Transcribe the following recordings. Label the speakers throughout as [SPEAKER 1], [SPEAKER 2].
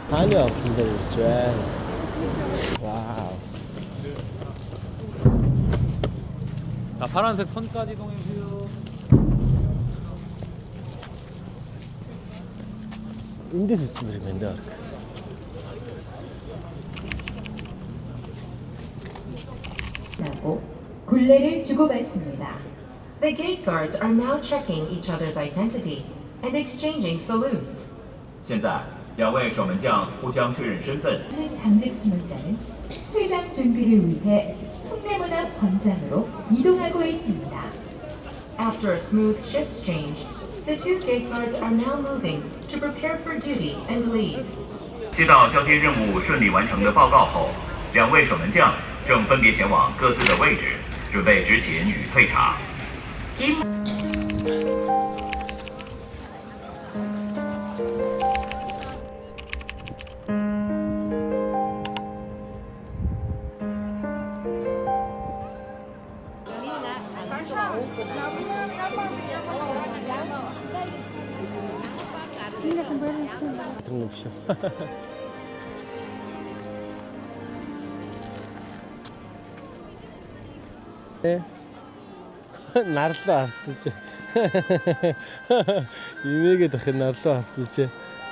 [SPEAKER 1] Tiny open there is well. Wow.
[SPEAKER 2] 자, 파란색 선까지 이동해주세요.
[SPEAKER 1] Эндээс үтсмэр юм даа.
[SPEAKER 3] 굴레를 주고받습니다.
[SPEAKER 4] The gate guards are now checking each other's identity and exchanging salutes.
[SPEAKER 5] 现在，两位守门将互相确认身份。
[SPEAKER 3] 당직 수문자는 회장 준비를 위해 흉내문화 광장으로 이동하고 있습니다.
[SPEAKER 4] After a smooth shift change, the two gate guards are now moving to prepare for duty and leave.
[SPEAKER 5] 接到交接任务顺利完成的报告后，两位守门将正分别前往各自的位置，准备执勤与退场。
[SPEAKER 1] Трудно все. Нарлуу харцаж. Имээгээд ах нарлуу харцаж.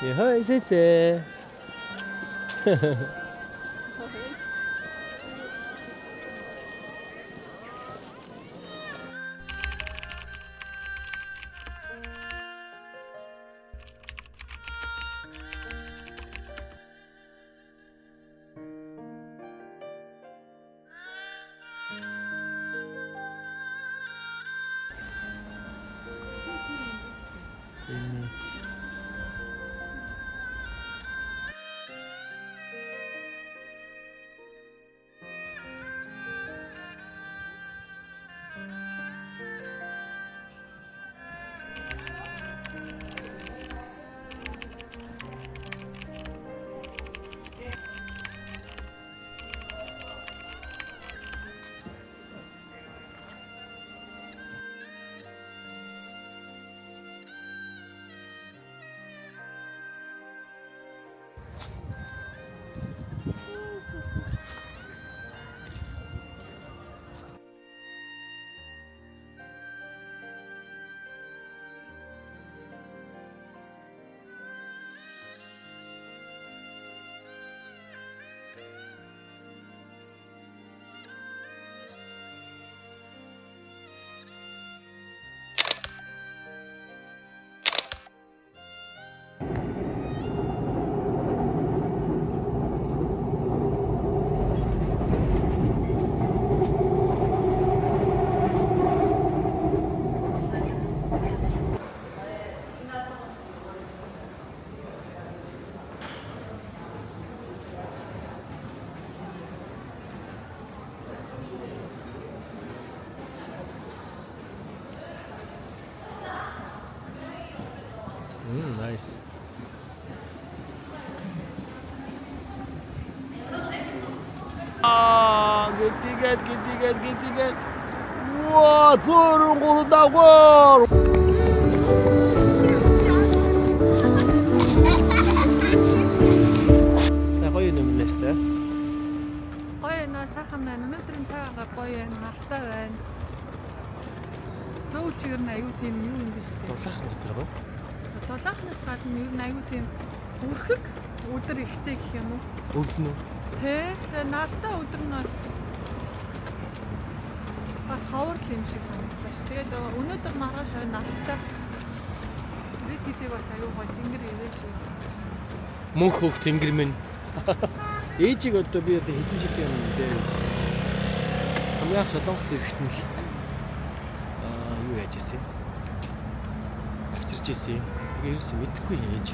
[SPEAKER 1] Яа эсэцээ. Nice. Get. 와, 저런 고른다고. За гоё юм нэ штэ.
[SPEAKER 6] Гоё нөө сайхан байна. Өнөөдрийн цагаагаа гоё байна. Нартай байна. Сүүч юу нэ аюу тийм юу юм биш үү?
[SPEAKER 1] Дулаах газар бас.
[SPEAKER 6] Дулаахнаас гадна юу нэ аюу тийм өрхөг өдөр ихтэй гэх юм уу?
[SPEAKER 1] Өглөн үү?
[SPEAKER 6] Тэгээ нартай өдөр нь бас ховор юм шиг санагдаж. Тэгээд өнөөдөр маргааш нартай бид хэдий бас аюу гоё тэнгэр ирээд чи.
[SPEAKER 1] Мөнх хөг тэнгэр минь. Ээжиг одоо би одоо хэдэн жил юм бэ? Хамгийн анх Солонгост ирэхдээ л юу яаж ийсэн? Авчирч ийсэн. Тэгээ ерөөсөө мэдэхгүй ээж.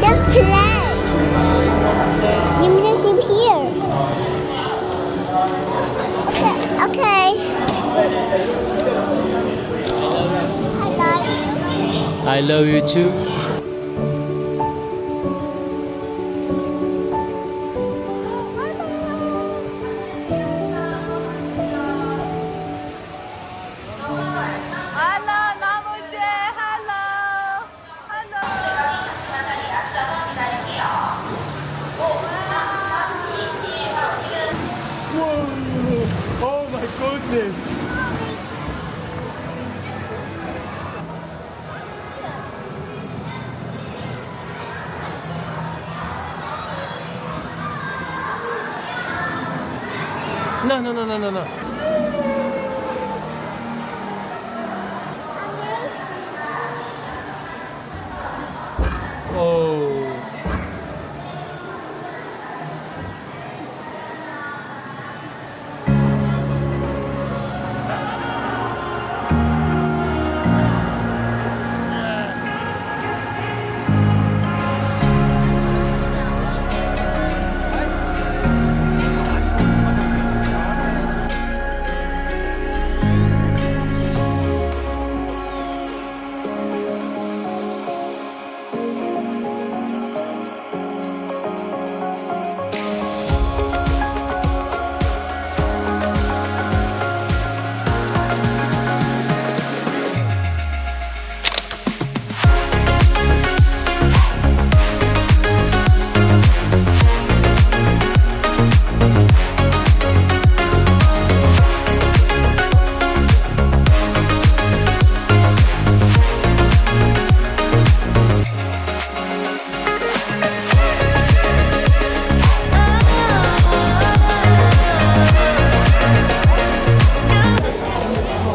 [SPEAKER 7] The plane. You need to here. Okay. I love you.
[SPEAKER 1] I love you too.
[SPEAKER 6] Hello, 나무제. Hello. Hello.
[SPEAKER 1] Oh my goodness. No. Oh.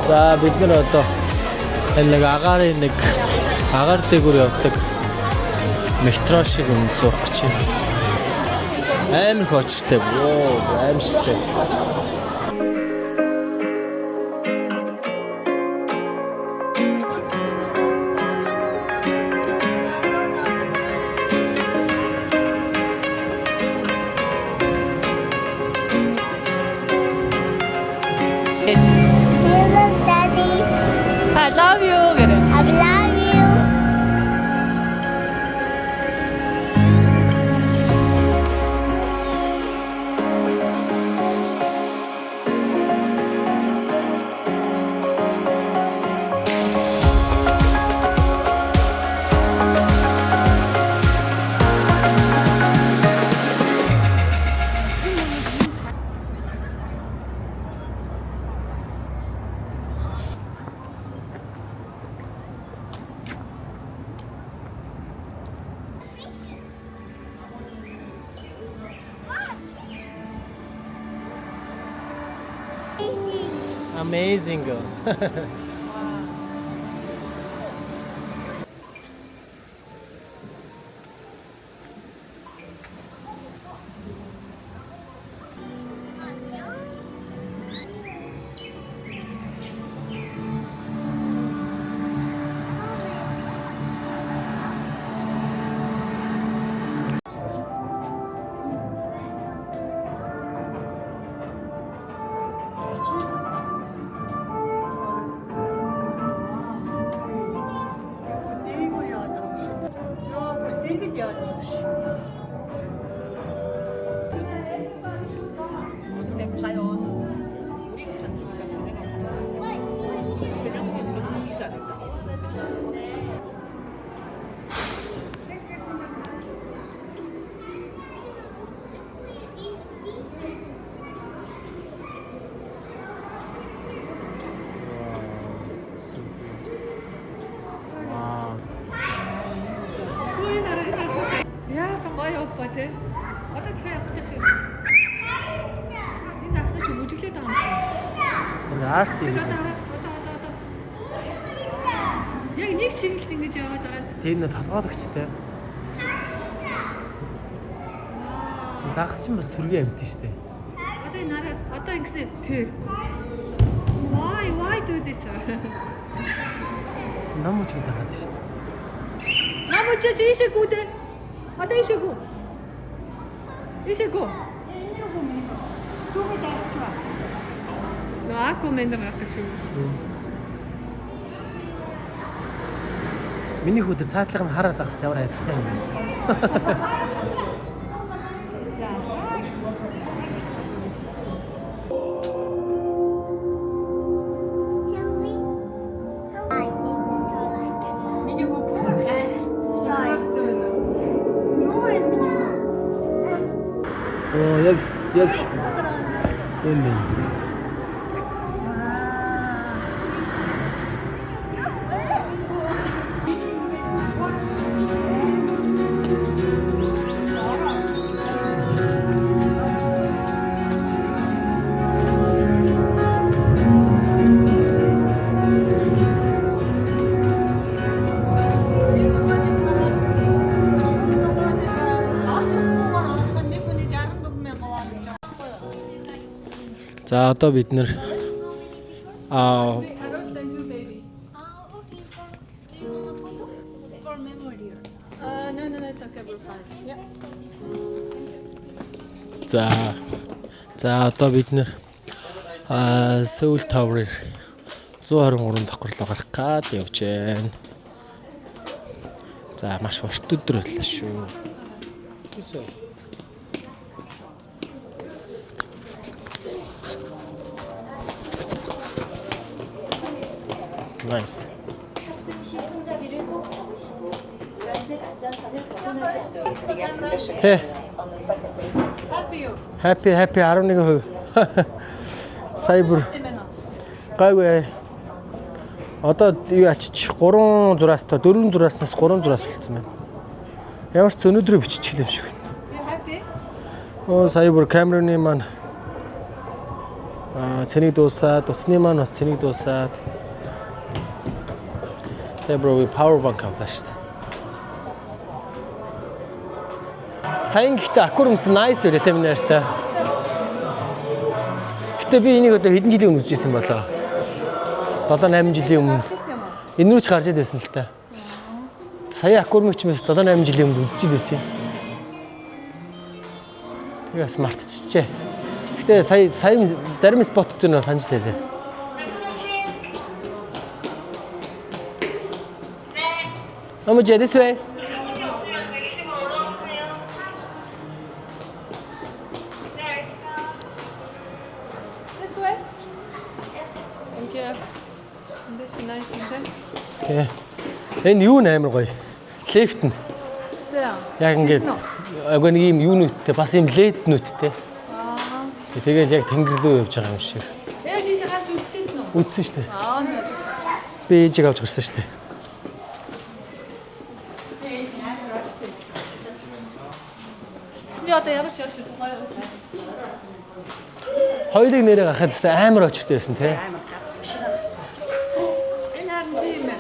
[SPEAKER 1] За бид нар одоо энэ нэг агаар дээгүүр явдаг метро шиг юм суух гэж байна. Амар хочтой. Аимшигтэй.
[SPEAKER 7] Hello, Daddy.
[SPEAKER 6] I love you. 그래.
[SPEAKER 7] I love you.
[SPEAKER 1] Amazing.
[SPEAKER 8] 근데 과연 우리가 간주니까 쟤네가 간주 쟤네 보면 우리가 이기지 않을까? Яасан гоё явахгүй те. Одоо дахиад явах гэж байна. Энэ дагсаа ч мөдөглөөд байгаа юм шиг.
[SPEAKER 1] Энэ арт юм.
[SPEAKER 8] Одоо. Яг нэг чиглэлд ингэж яваад байгаа.
[SPEAKER 1] Тэр нэг толгойлогчтой. Загас чинь бас сүргээ амт штэ.
[SPEAKER 8] Одоо энэ нараа одоо ингэснэ тэр. Why do this?
[SPEAKER 1] Намууч удаад штэ.
[SPEAKER 8] Намууч жишээ гүдэ. Одоо ишээгүү. Ишээгүү. Наа комент гардаг шүү.
[SPEAKER 1] Миний хүүд цаатлага нь хараа загас тавар адилхан юм. Яг юм байна. За одоо бид нэр За одоо бид нэр Seoul Tower-ээр 123 давхарлаа гарах гад явж байна. За маш урт өдөр байлаа шүү. Nice. Hey. Happy 11%. Cyber. Гайгүй. Одоо юу ачиж 3 зураас та 4 зурааснаас 3 зураас болцсон байна. Ямар ч өнөөдрөө биччихлээ юм шиг байна. Оо Cyber камераны маань цэнийг дуусаад, утасны маань бас цэнийг дуусаад. Тэгээ бро power bank авлаа шүү дээ. Сайн гэхдээ аккурамс nice үү тийм нэртэй. Гэтэ би энийг одоо хэдэн жилийн өмнө үзчихсэн болоо. 7-8 жилийн өмнө. Энэ рүү ч гарч ирсэн л та. Сая аккурамч мэс 7-8 жилийн өмнө үзчихсэн юм. Тэгээс мартчихжээ. Гэтэ сая зарим спот дээр нь санаж байлаа. Амжаа this way.
[SPEAKER 6] This way? Thank you. This is nice and then.
[SPEAKER 1] Окей. Энэ юу нээр гоё. Лефт нь.
[SPEAKER 6] There.
[SPEAKER 1] Яг ингээд агай нэг юм юунуудтэй бас юм лед нүдтэй. Тэгэл яг тэнгэр рүү явж байгаа юм шиг.
[SPEAKER 6] Ээж ийшээ гарч үзчихсэн үү?
[SPEAKER 1] Үзсэн шүү дээ.
[SPEAKER 6] Нэ.
[SPEAKER 1] Би ээжийг авч гарсан шүү дээ.
[SPEAKER 6] Чи одоо ямар шиг гоё.
[SPEAKER 1] Хоёулыг нэрээ гарахад тест амар очиртой байсан те.
[SPEAKER 6] Энэ харин тийм ээ.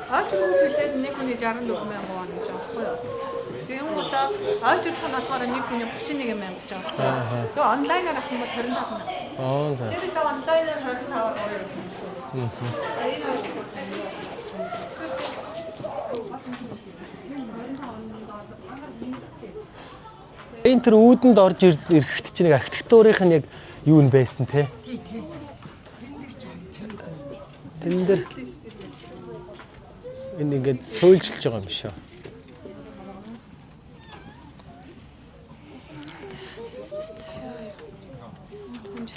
[SPEAKER 6] Аач хүүхдэд нэг хүний 64,000 вон гэж аахгүй юу? Тийм удаа аач санаасаар нэг хүний 31,000 гэж байгаа. Тэгээ онлайнаар авах юм бол 25,000.
[SPEAKER 1] Аа за.
[SPEAKER 6] Тэрээс онлайнаар 25,000 гэсэн.
[SPEAKER 1] Энэ тэр үүдэнд орж ирэхэд чинь архитектурынх нь яг юу нь байсан те. Тэн дээр энэ ингээд сөйлжилж байгаа юм шүү.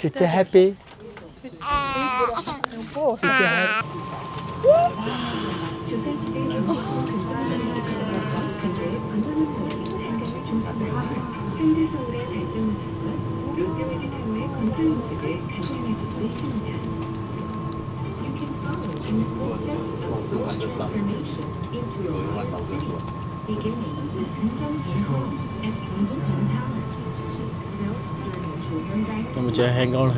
[SPEAKER 1] It's happy.
[SPEAKER 3] 현대서울의 발전 모습과 롯데월드 타워의 건설 모습을 감상하실 수 있습니다. You can follow in footsteps of Seoul's transformation into a royal city, beginning with Gyeongju at Gyeongju Palace, built during Joseon Dynasty.
[SPEAKER 1] Amjad, hang on.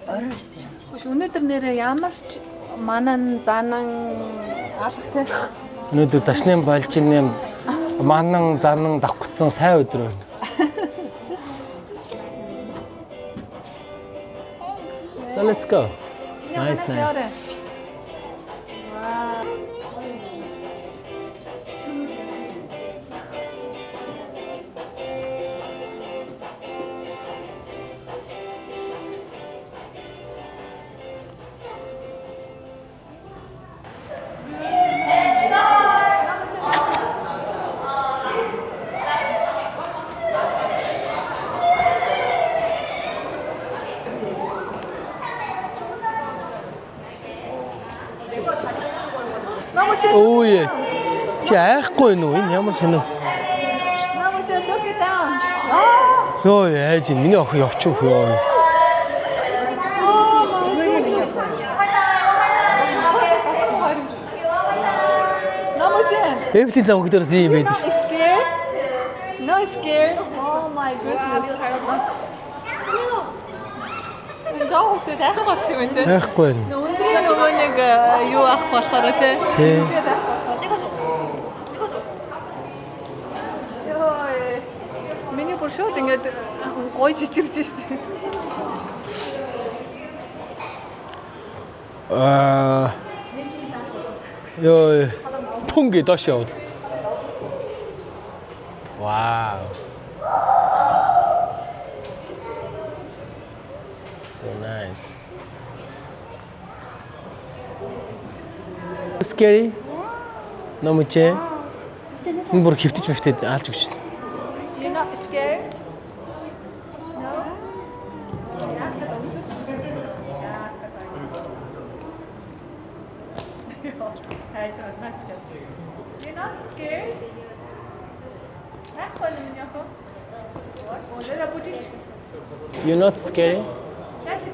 [SPEAKER 6] Биш өнөөдөр нэрээ ямар ч манан занан алгатай.
[SPEAKER 1] Өнөөдөр дашны балжины манан занан давхцсан сайн өдөр байна. So let's go. Nice. Оо яа. Чи айхгүй нү? Энэ ямар сонин.
[SPEAKER 6] Намайг look it down.
[SPEAKER 1] Йоо яаж ин миний охин явчих ёо.
[SPEAKER 6] Намайг
[SPEAKER 1] Эвлийн зам хөлөөс юм байдаг шүү.
[SPEAKER 6] scared? No scared. Oh my goodness. Гоо хөтөд ахах авчих юм дээ.
[SPEAKER 1] Айхгүй нү.
[SPEAKER 6] Өндрийн нөгөө нэг юу авах болохоор тий.
[SPEAKER 1] Тий.
[SPEAKER 6] Миний бүр шууд ингээд гой чичирж штэ.
[SPEAKER 1] Ёо. Пунги доош яваад. Вау. So nice. Scary? No мөчээ. Энэ бүр хөвтөж мөвтөд аалж өгч шүү.
[SPEAKER 6] You're not scared? No? You're not scared?
[SPEAKER 1] You're not scary?
[SPEAKER 6] That's it.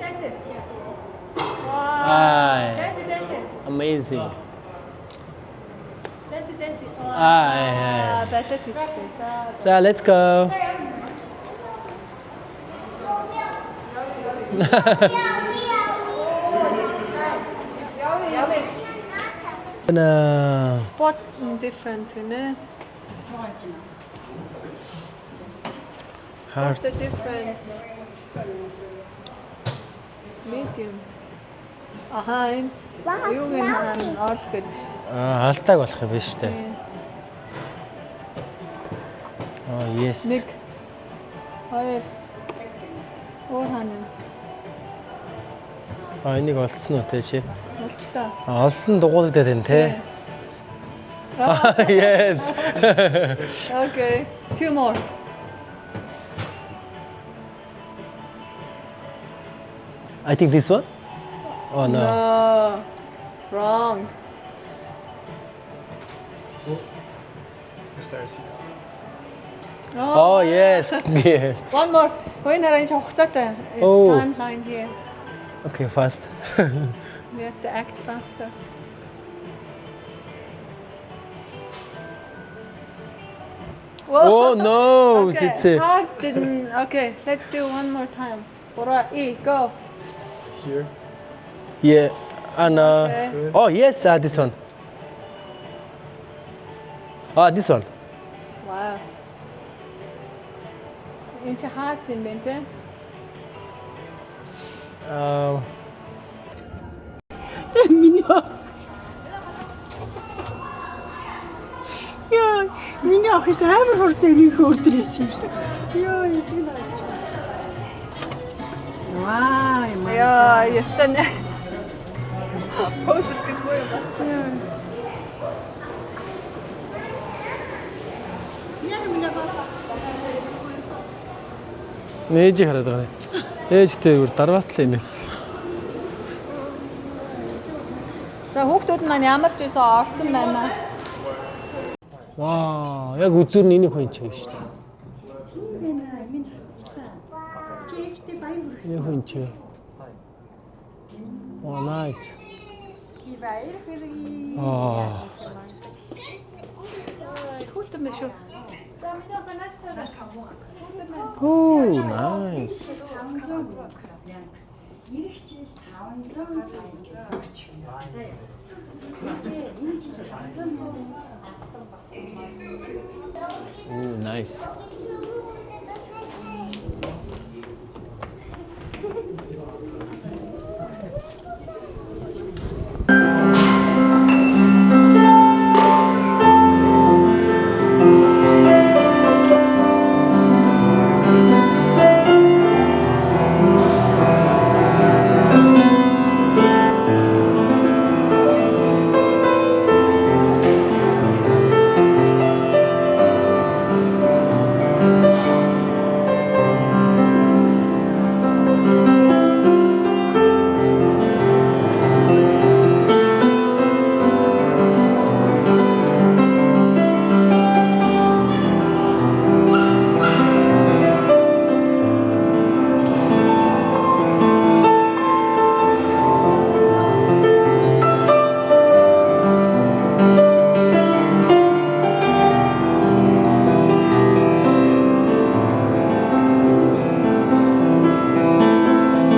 [SPEAKER 1] Aye.
[SPEAKER 6] That's it.
[SPEAKER 1] Amazing.
[SPEAKER 6] That's it.
[SPEAKER 1] Aye.
[SPEAKER 6] That's it.
[SPEAKER 1] So let's go. No.
[SPEAKER 6] Spot different, né?
[SPEAKER 1] Hard.
[SPEAKER 6] The difference. Medium. Аха, юу гэнэ оол гэдэг шүү дээ.
[SPEAKER 1] Алтайг болох юм байна шүү дээ. Oh yes.
[SPEAKER 6] Нэг. Хоёр. Уурхана.
[SPEAKER 1] Энийг олцсон уу те чи?
[SPEAKER 6] Болчихлоо.
[SPEAKER 1] Олсон дугуйлагдаад байна те. Yes.
[SPEAKER 6] Okay. Two more.
[SPEAKER 1] I think this one? Oh no.
[SPEAKER 6] No. Wrong.
[SPEAKER 1] Oh yes. Yeah.
[SPEAKER 6] One more. Хоёр нарийн хугацаатай. It's
[SPEAKER 1] Oh.
[SPEAKER 6] timeline here.
[SPEAKER 1] Okay, fast.
[SPEAKER 6] We have to act faster.
[SPEAKER 1] Oh no.
[SPEAKER 6] Okay.
[SPEAKER 1] It's a...
[SPEAKER 6] Hard didn't. Okay, let's do one more time. Bora, go.
[SPEAKER 1] Yeah. And
[SPEAKER 6] Okay.
[SPEAKER 1] oh yes, this one. This one.
[SPEAKER 6] Wow. Энд чи hard юм байна те.
[SPEAKER 9] Миний ах их амар хурд нэг өдөр ирсэн юм шиг. Йоо, эдгээр нь авч. Ваа,
[SPEAKER 6] Яа, ястан. Пост гэж боё ба.
[SPEAKER 1] Нээж хараад байгаа. Ээжтэй бүр дарбаатлаа инээц.
[SPEAKER 6] За хүүхдүүд маань ямар ч байсан орсон байна.
[SPEAKER 1] Вау, яг үзүүр нь энийг хүн ч юм шүү дээ. Энэ хүн ч. Oh nice.
[SPEAKER 6] Хүүхдүүд мэш үү.
[SPEAKER 1] Oh nice.
[SPEAKER 9] эх жил 500 сая өгч байна. Заяа. 이제 энэ жил 500 мянган ацтан болсон.
[SPEAKER 2] 오, 나이스.